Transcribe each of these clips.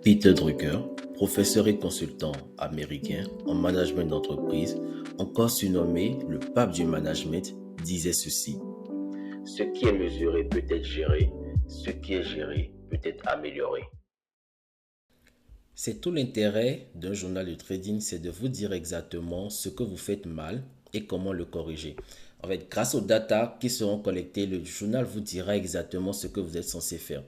Peter Drucker, professeur et consultant américain en management d'entreprise, encore surnommé le pape du management, disait ceci. Ce qui est mesuré peut être géré, ce qui est géré peut être amélioré. C'est tout l'intérêt d'un journal de trading, c'est de vous dire exactement ce que vous faites mal et comment le corriger. En fait, grâce aux data qui seront collectées, le journal vous dira exactement ce que vous êtes censé faire.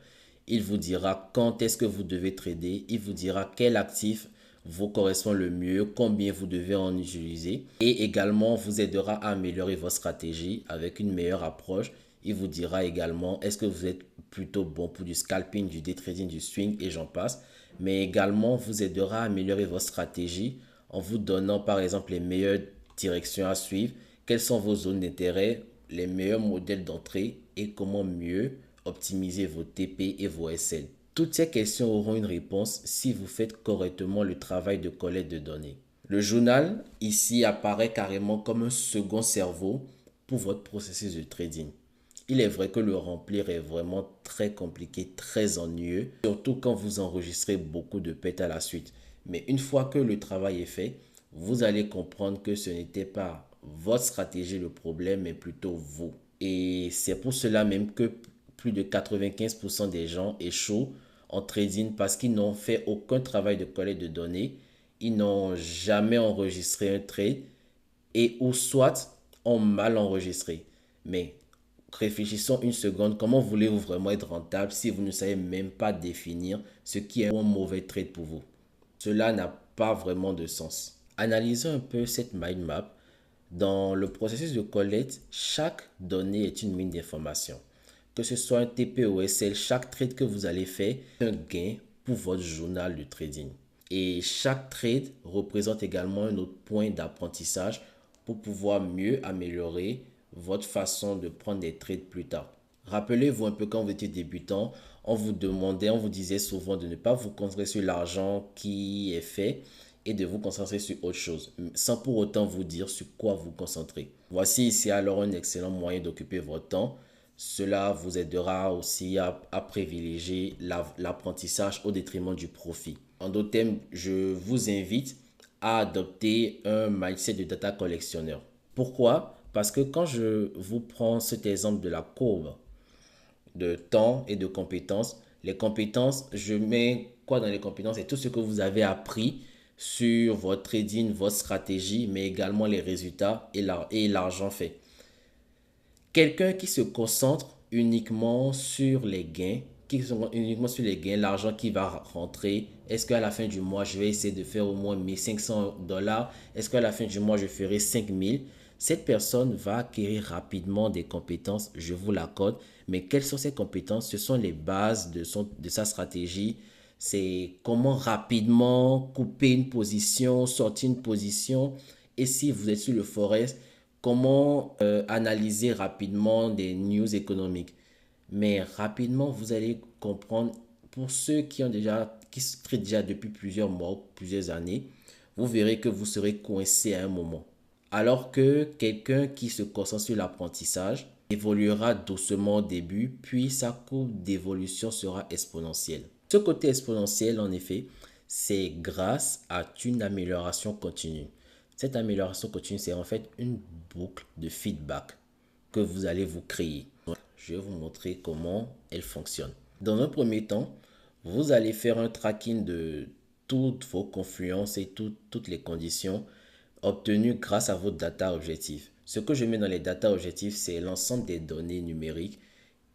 Il vous dira quand est-ce que vous devez trader, il vous dira quel actif vous correspond le mieux, combien vous devez en utiliser et également vous aidera à améliorer votre stratégie avec une meilleure approche. Il vous dira également est-ce que vous êtes plutôt bon pour du scalping, du day trading, du swing et j'en passe. Mais également vous aidera à améliorer votre stratégie en vous donnant par exemple les meilleures directions à suivre, quelles sont vos zones d'intérêt, les meilleurs modèles d'entrée et comment mieux optimiser vos TP et vos SL. Toutes ces questions auront une réponse si vous faites correctement le travail de collecte de données. Le journal ici apparaît carrément comme un second cerveau pour votre processus de trading. Il est vrai que le remplir est vraiment très compliqué, très ennuyeux, surtout quand vous enregistrez beaucoup de pets à la suite. Mais une fois que le travail est fait, vous allez comprendre que ce n'était pas votre stratégie le problème, mais plutôt vous. Et c'est pour cela même que plus de 95% des gens échouent en trading parce qu'ils n'ont fait aucun travail de collecte de données, ils n'ont jamais enregistré un trade et ou soit ont mal enregistré. Mais réfléchissons une seconde, comment voulez-vous vraiment être rentable si vous ne savez même pas définir ce qui est un mauvais trade pour vous? Cela n'a pas vraiment de sens. Analysons un peu cette mind map. Dans le processus de collecte, chaque donnée est une mine d'information. Que ce soit un TP ou SL, chaque trade que vous allez faire est un gain pour votre journal de trading. Et chaque trade représente également un autre point d'apprentissage pour pouvoir mieux améliorer votre façon de prendre des trades plus tard. Rappelez-vous un peu quand vous étiez débutant, on vous demandait, on vous disait souvent de ne pas vous concentrer sur l'argent qui est fait et de vous concentrer sur autre chose, sans pour autant vous dire sur quoi vous concentrer. Voici ici alors un excellent moyen d'occuper votre temps. Cela vous aidera aussi à privilégier l'apprentissage au détriment du profit. En d'autres termes, je vous invite à adopter un mindset de data collectionneur. Pourquoi? Parce que quand je vous prends cet exemple de la courbe de temps et de compétences, les compétences, je mets quoi dans les compétences? C'est tout ce que vous avez appris sur votre trading, votre stratégie, mais également les résultats et l'argent fait. Quelqu'un qui se concentre uniquement sur les gains, uniquement sur les gains, l'argent qui va rentrer. Est-ce qu'à la fin du mois, je vais essayer de faire au moins 1500 $? Est-ce qu'à la fin du mois, je ferai 5000? Cette personne va acquérir rapidement des compétences, je vous l'accorde. Mais quelles sont ces compétences? Ce sont les bases de sa stratégie. C'est comment rapidement couper une position, sortir une position. Et si vous êtes sur le forex, comment analyser rapidement des news économiques. Mais rapidement, vous allez comprendre, pour ceux qui se traitent déjà depuis plusieurs mois, plusieurs années, vous verrez que vous serez coincé à un moment. Alors que quelqu'un qui se concentre sur l'apprentissage évoluera doucement au début, puis sa courbe d'évolution sera exponentielle. Ce côté exponentiel, en effet, c'est grâce à une amélioration continue. Cette amélioration continue, c'est en fait une boucle de feedback que vous allez vous créer. Je vais vous montrer comment elle fonctionne. Dans un premier temps, vous allez faire un tracking de toutes vos confluences et toutes les conditions obtenues grâce à vos data objectifs. Ce que je mets dans les data objectifs, c'est l'ensemble des données numériques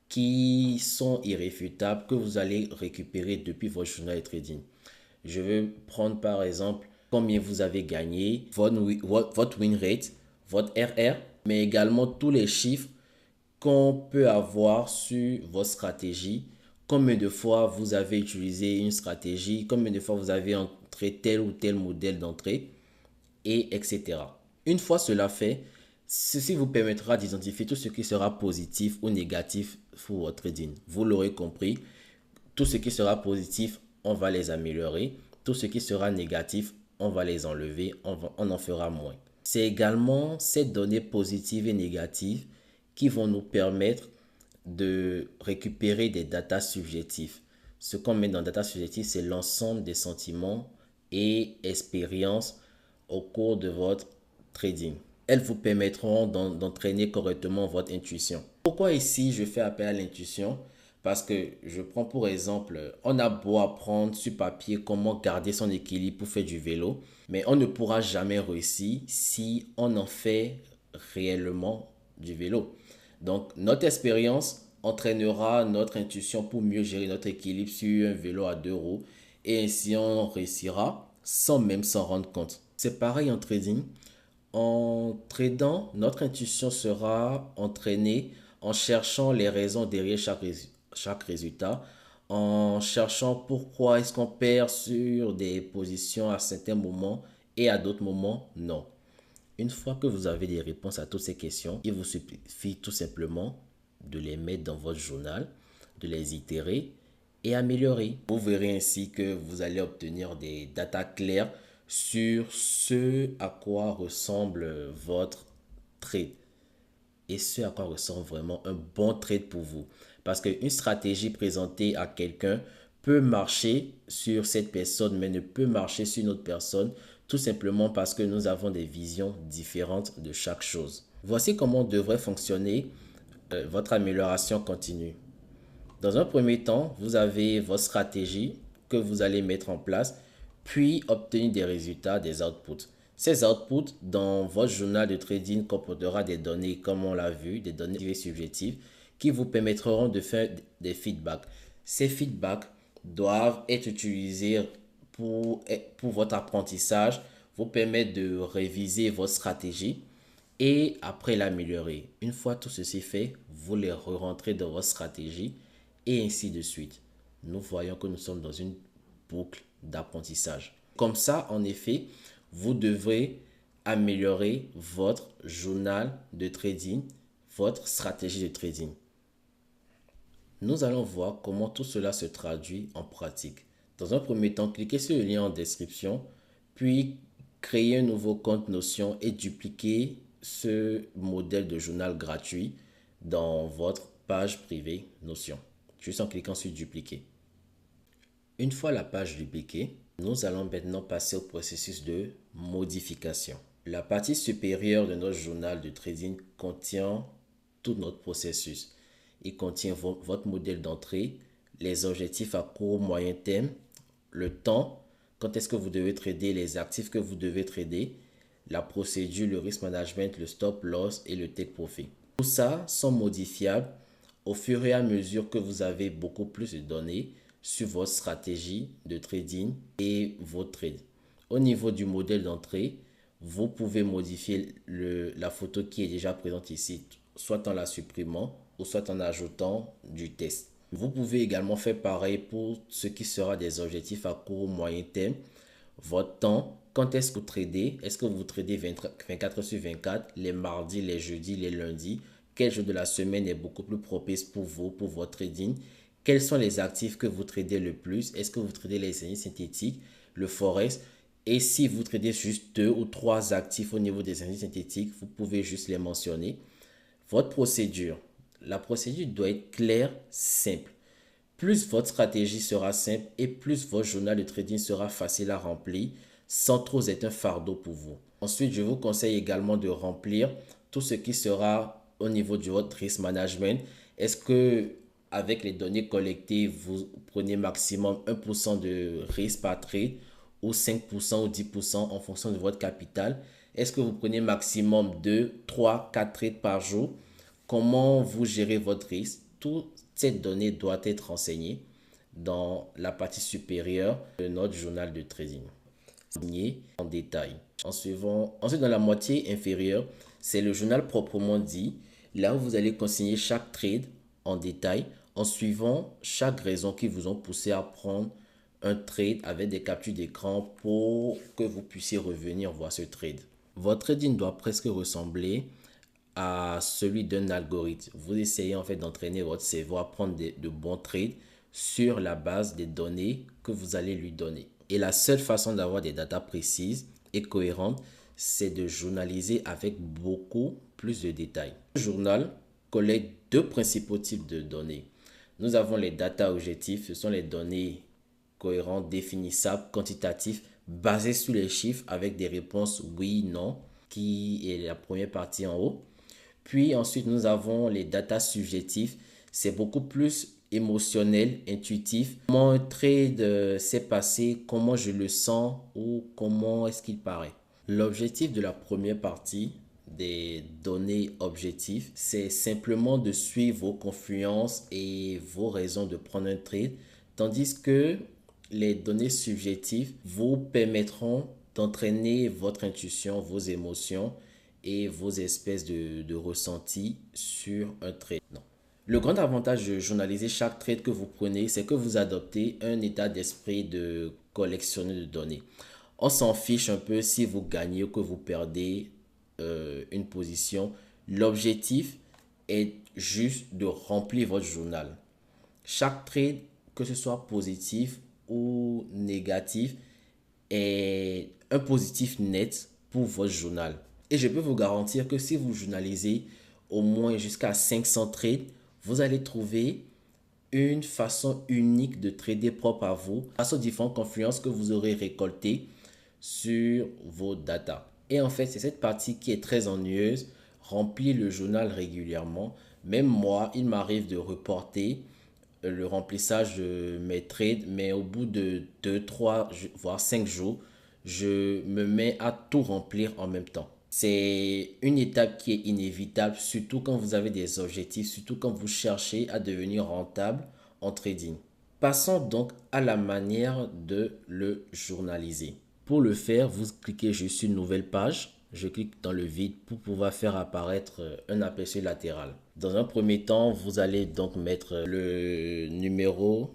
qui sont irréfutables que vous allez récupérer depuis votre journal de trading. Je vais prendre par exemple combien vous avez gagné, votre win rate, votre RR, mais également tous les chiffres qu'on peut avoir sur votre stratégie, combien de fois vous avez utilisé une stratégie, combien de fois vous avez entré tel ou tel modèle d'entrée, et etc. Une fois cela fait, ceci vous permettra d'identifier tout ce qui sera positif ou négatif pour votre trading. Vous l'aurez compris, tout ce qui sera positif, on va les améliorer. Tout ce qui sera négatif, on va les enlever, on en fera moins. C'est également ces données positives et négatives qui vont nous permettre de récupérer des datas subjectifs. Ce qu'on met dans data subjective, c'est l'ensemble des sentiments et expériences au cours de votre trading. Elles vous permettront d'entraîner correctement votre intuition. Pourquoi ici je fais appel à l'intuition? Parce que je prends pour exemple, on a beau apprendre sur papier comment garder son équilibre pour faire du vélo, mais on ne pourra jamais réussir si on en fait réellement du vélo. Donc notre expérience entraînera notre intuition pour mieux gérer notre équilibre sur un vélo à deux roues et ainsi on réussira sans même s'en rendre compte. C'est pareil en trading. En tradant, notre intuition sera entraînée en cherchant les raisons derrière chaque résultat, en cherchant pourquoi est-ce qu'on perd sur des positions à certains moments et à d'autres moments, non. Une fois que vous avez des réponses à toutes ces questions, il vous suffit tout simplement de les mettre dans votre journal, de les itérer et améliorer. Vous verrez ainsi que vous allez obtenir des datas claires sur ce à quoi ressemble votre trade et ce à quoi ressemble vraiment un bon trade pour vous. Parce qu'une stratégie présentée à quelqu'un peut marcher sur cette personne, mais ne peut marcher sur une autre personne, tout simplement parce que nous avons des visions différentes de chaque chose. Voici comment devrait fonctionner votre amélioration continue. Dans un premier temps, vous avez votre stratégie que vous allez mettre en place, puis obtenir des résultats, des outputs. Ces outputs, dans votre journal de trading, comportera des données, comme on l'a vu, des données subjectives, qui vous permettront de faire des feedbacks. Ces feedbacks doivent être utilisés pour votre apprentissage, vous permettre de réviser votre stratégie et après l'améliorer. Une fois tout ceci fait, vous les rentrez dans votre stratégie et ainsi de suite. Nous voyons que nous sommes dans une boucle d'apprentissage. Comme ça, en effet, vous devrez améliorer votre journal de trading, votre stratégie de trading. Nous allons voir comment tout cela se traduit en pratique. Dans un premier temps, cliquez sur le lien en description, puis créez un nouveau compte Notion et dupliquez ce modèle de journal gratuit dans votre page privée Notion, juste en cliquant sur dupliquer. Une fois la page dupliquée, nous allons maintenant passer au processus de modification. La partie supérieure de notre journal de trading contient tout notre processus. Il contient votre modèle d'entrée, les objectifs à court, moyen terme, le temps, quand est-ce que vous devez trader, les actifs que vous devez trader, la procédure, le risk management, le stop loss et le take profit. Tout ça sont modifiables au fur et à mesure que vous avez beaucoup plus de données sur votre stratégie de trading et vos trades. Au niveau du modèle d'entrée, vous pouvez modifier la photo qui est déjà présente ici, soit en la supprimant ou soit en ajoutant du texte. Vous pouvez également faire pareil pour ce qui sera des objectifs à court ou moyen terme. Votre temps, quand est-ce que vous tradez? Est-ce que vous tradez 24 sur 24, les mardis, les jeudis, les lundis? Quel jour de la semaine est beaucoup plus propice pour vous, pour votre trading? Quels sont les actifs que vous tradez le plus? Est-ce que vous tradez les indices synthétiques, le forex? Et si vous tradez juste 2 ou 3 actifs au niveau des indices synthétiques, vous pouvez juste les mentionner. Votre procédure. La procédure doit être claire, simple. Plus votre stratégie sera simple et plus votre journal de trading sera facile à remplir sans trop être un fardeau pour vous. Ensuite, je vous conseille également de remplir tout ce qui sera au niveau de votre risk management. Est-ce que avec les données collectées, vous prenez maximum 1% de risque par trade ou 5% ou 10% en fonction de votre capital? Est-ce que vous prenez maximum 2, 3, 4 trades par jour? Comment vous gérez votre risque? Toutes ces données doivent être renseignées dans la partie supérieure de notre journal de trading. En détail. Ensuite, dans la moitié inférieure, c'est le journal proprement dit. Là où vous allez consigner chaque trade en détail en suivant chaque raison qui vous ont poussé à prendre un trade avec des captures d'écran pour que vous puissiez revenir voir ce trade. Votre trading doit presque ressembler à celui d'un algorithme. Vous essayez en fait d'entraîner votre cerveau à prendre de bons trades sur la base des données que vous allez lui donner. Et la seule façon d'avoir des datas précises et cohérentes, c'est de journaliser avec beaucoup plus de détails. Le journal collecte deux principaux types de données. Nous avons les data objectifs, ce sont les données cohérentes, définissables, quantitatives, basées sur les chiffres avec des réponses oui, non, qui est la première partie en haut. Puis ensuite, nous avons les data subjectifs. C'est beaucoup plus émotionnel, intuitif. Comment un trade s'est passé, comment je le sens ou comment est-ce qu'il paraît. L'objectif de la première partie des données objectives, c'est simplement de suivre vos confiances et vos raisons de prendre un trade, tandis que les données subjectives vous permettront d'entraîner votre intuition, vos émotions et vos espèces de ressentis sur un trade. Non. Le grand avantage de journaliser chaque trade que vous prenez, c'est que vous adoptez un état d'esprit de collectionner de données. On s'en fiche un peu si vous gagnez ou que vous perdez une position. L'objectif est juste de remplir votre journal. Chaque trade, que ce soit positif ou négatif, est un positif net pour votre journal. Et je peux vous garantir que si vous journalisez au moins jusqu'à 500 trades, vous allez trouver une façon unique de trader propre à vous grâce aux différentes confluences que vous aurez récoltées sur vos datas. Et en fait, c'est cette partie qui est très ennuyeuse. Remplir le journal régulièrement. Même moi, il m'arrive de reporter le remplissage de mes trades, mais au bout de 2, 3, voire 5 jours, je me mets à tout remplir en même temps. C'est une étape qui est inévitable, surtout quand vous avez des objectifs, surtout quand vous cherchez à devenir rentable en trading. Passons donc à la manière de le journaliser. Pour le faire, vous cliquez juste sur une nouvelle page. Je clique dans le vide pour pouvoir faire apparaître un aperçu latéral. Dans un premier temps, vous allez donc mettre le numéro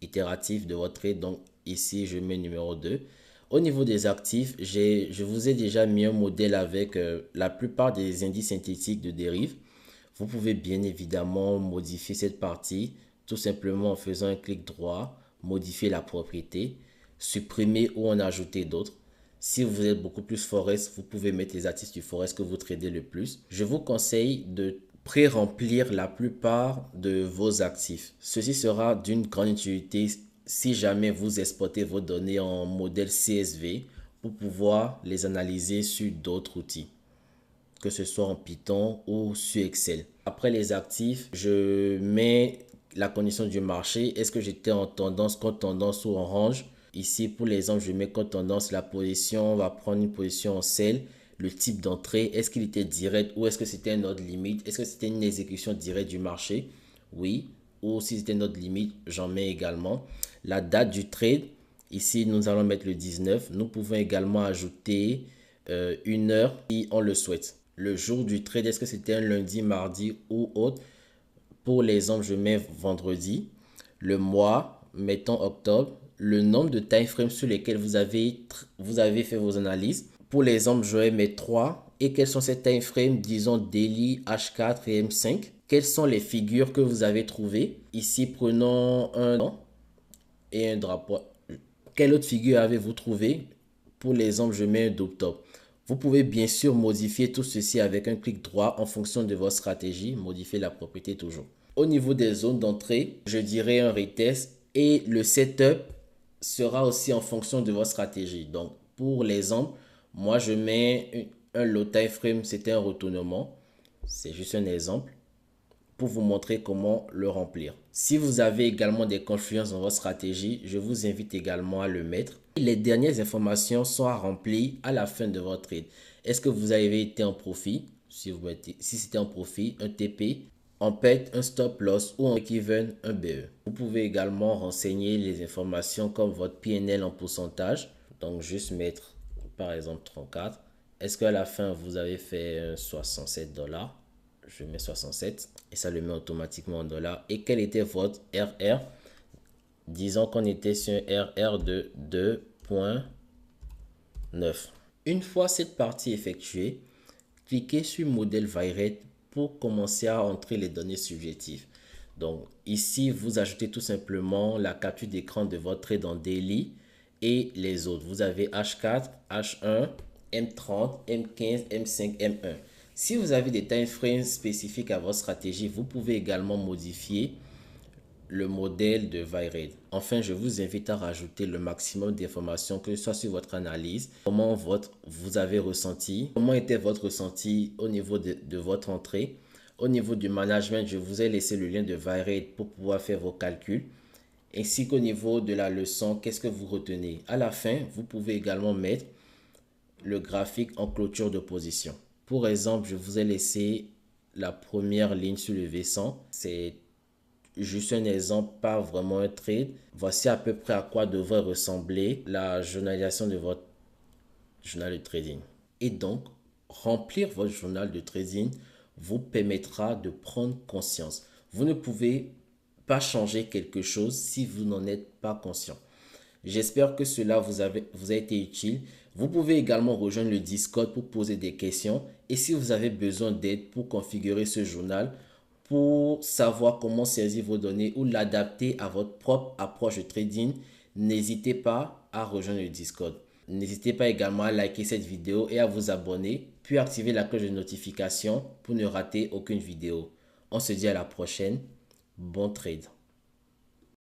itératif de votre trade. Donc ici, je mets numéro 2. Au niveau des actifs, je vous ai déjà mis un modèle avec la plupart des indices synthétiques de dérive. Vous pouvez bien évidemment modifier cette partie tout simplement en faisant un clic droit, modifier la propriété, supprimer ou en ajouter d'autres. Si vous êtes beaucoup plus Forex, vous pouvez mettre les actifs du Forex que vous tradez le plus. Je vous conseille de pré-remplir la plupart de vos actifs. Ceci sera d'une grande utilité si jamais vous exportez vos données en modèle CSV pour pouvoir les analyser sur d'autres outils, que ce soit en Python ou sur Excel. Après les actifs, je mets la condition du marché. Est-ce que j'étais en tendance, contre tendance ou en range? Ici, pour l'exemple, je mets contre tendance la position. On va prendre une position en sell. Le type d'entrée, est-ce qu'il était direct ou est-ce que c'était un ordre limite? Est-ce que c'était une exécution directe du marché? Oui. Ou si c'était une ordre limite, j'en mets également. La date du trade, ici, nous allons mettre le 19. Nous pouvons également ajouter une heure si on le souhaite. Le jour du trade, est-ce que c'était un lundi, mardi ou autre? Pour l'exemple, je mets vendredi. Le mois, mettons octobre. Le nombre de time frames sur lesquels vous avez fait vos analyses. Pour l'exemple, je vais mettre 3. Et quels sont ces time frames? Disons daily, H4 et M5. Quelles sont les figures que vous avez trouvées? Ici, prenons un an et un drapeau. Quelle autre figure avez-vous trouvé? Pour l'exemple, je mets un d'octobre. Vous pouvez bien sûr modifier tout ceci avec un clic droit en fonction de votre stratégie. Modifier la propriété toujours. Au niveau des zones d'entrée, je dirais un retest et le setup sera aussi en fonction de votre stratégie. Donc, pour l'exemple, moi, je mets un low time frame, c'était un retournement. C'est juste un exemple pour vous montrer comment le remplir. Si vous avez également des confluences dans votre stratégie, je vous invite également à le mettre. Les dernières informations sont à remplir à la fin de votre trade. Est-ce que vous avez été en profit? Si c'était en profit, un TP, en perte, un stop loss ou en break-even, un BE. Vous pouvez également renseigner les informations comme votre PNL en pourcentage. Donc, juste mettre par exemple 34. Est-ce qu'à la fin, vous avez fait 67 $? Je mets 67 et ça le met automatiquement en dollars. Et quel était votre RR? Disons qu'on était sur un RR de 2.9. Une fois cette partie effectuée, cliquez sur modèle Virate pour commencer à entrer les données subjectives. Donc ici, vous ajoutez tout simplement la capture d'écran de votre trade en daily et les autres. Vous avez H4, H1, M30, M15, M5, M1. Si vous avez des time frames spécifiques à votre stratégie, vous pouvez également modifier le modèle de Vairate. Enfin, je vous invite à rajouter le maximum d'informations, que ce soit sur votre analyse, comment vous avez ressenti, comment était votre ressenti au niveau de votre entrée. Au niveau du management, je vous ai laissé le lien de Vairate pour pouvoir faire vos calculs. Ainsi qu'au niveau de la leçon, qu'est-ce que vous retenez. À la fin, vous pouvez également mettre le graphique en clôture de position. Pour exemple, je vous ai laissé la première ligne sur le V100. C'est juste un exemple, pas vraiment un trade. Voici à peu près à quoi devrait ressembler la journalisation de votre journal de trading. Et donc, remplir votre journal de trading vous permettra de prendre conscience. Vous ne pouvez pas changer quelque chose si vous n'en êtes pas conscient. J'espère que cela vous a été utile. Vous pouvez également rejoindre le Discord pour poser des questions. Et si vous avez besoin d'aide pour configurer ce journal, pour savoir comment saisir vos données ou l'adapter à votre propre approche de trading, n'hésitez pas à rejoindre le Discord. N'hésitez pas également à liker cette vidéo et à vous abonner, puis activer la cloche de notification pour ne rater aucune vidéo. On se dit à la prochaine. Bon trade.